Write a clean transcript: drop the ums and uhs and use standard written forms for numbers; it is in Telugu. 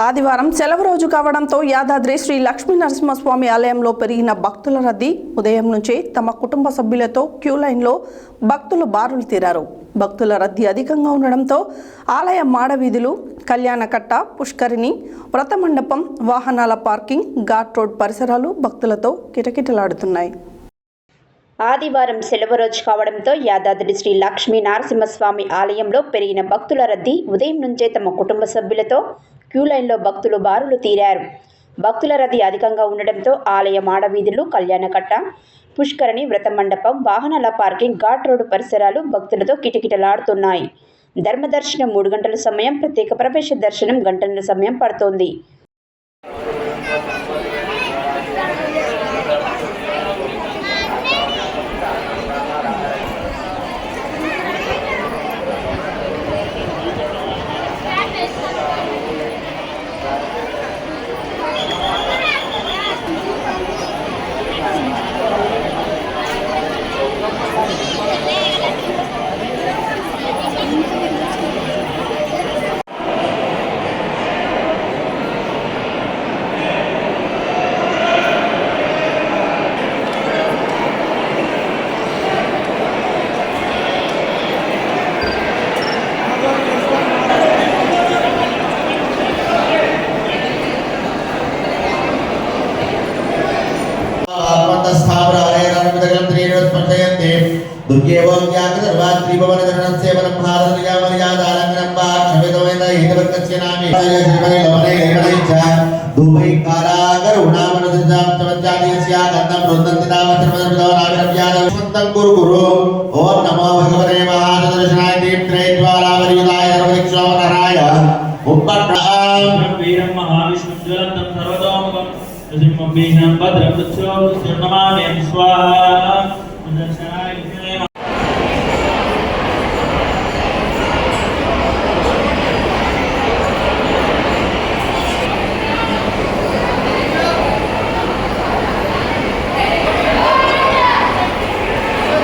ఆదివారం సెలవు రోజు కావడంతో యాదాద్రి శ్రీ లక్ష్మీ నరసింహస్వామి ఆలయంలో పెరిగిన భక్తుల రద్దీ ఉదయం నుంచే తమ కుటుంబ సభ్యులతో క్యూ లైన్లో భక్తులు బారులు తీరారు. భక్తుల రద్దీ అధికంగా ఉండడంతో ఆలయ మాడవీధులు, కళ్యాణకట్ట, పుష్కరిణి, వ్రతమండపం, వాహనాల పార్కింగ్, ఘాట్ రోడ్ పరిసరాలు భక్తులతో కిటకిటలాడుతున్నాయి. ఆదివారం సెలవు రోజు కావడంతో యాదాద్రి శ్రీ లక్ష్మీ నరసింహస్వామి ఆలయంలో పెరిగిన భక్తుల రద్దీ ఉదయం నుంచే తమ కుటుంబ సభ్యులతో క్యూ లైన్లో భక్తులు బారులు తీరారు. భక్తుల రద్దీ అధికంగా ఉండడంతో ఆలయ మాడవీధులు, కళ్యాణకట్ట, పుష్కరిణి, వ్రతమండపం, వాహనాల పార్కింగ్, ఘాట్ రోడ్డు పరిసరాలు భక్తులతో కిటకిటలాడుతున్నాయి. ధర్మదర్శనం 3 గంటల సమయం, ప్రత్యేక ప్రవేశ దర్శనం గంటన్నర సమయం పడుతోంది. दुर्गेवं यागदर्वात्रिभवनगणस्य परमभारतयामर्यादालङ्घनं वा क्षमितमेन हितवर्गस्य नामे श्रीमणे लवणे लेखने च दुभैकारागरुणामनुदितां तमज्जातिस्य गन्धं रुन्दन्ति तावत्रमदर्भवनागरव्यादवसन्तं कुरु कुरु ओम नमो भगवते महादर्शनाय दीप्त्रे ज्वालावरियुदाय सर्वदिक्सोमनराय उपट्टां वीरं महाविष्णुज्वलन्तं सर्वतोमुखं नृसिंहं भीषणं भद्रं तच्छों नमामि स्वाहा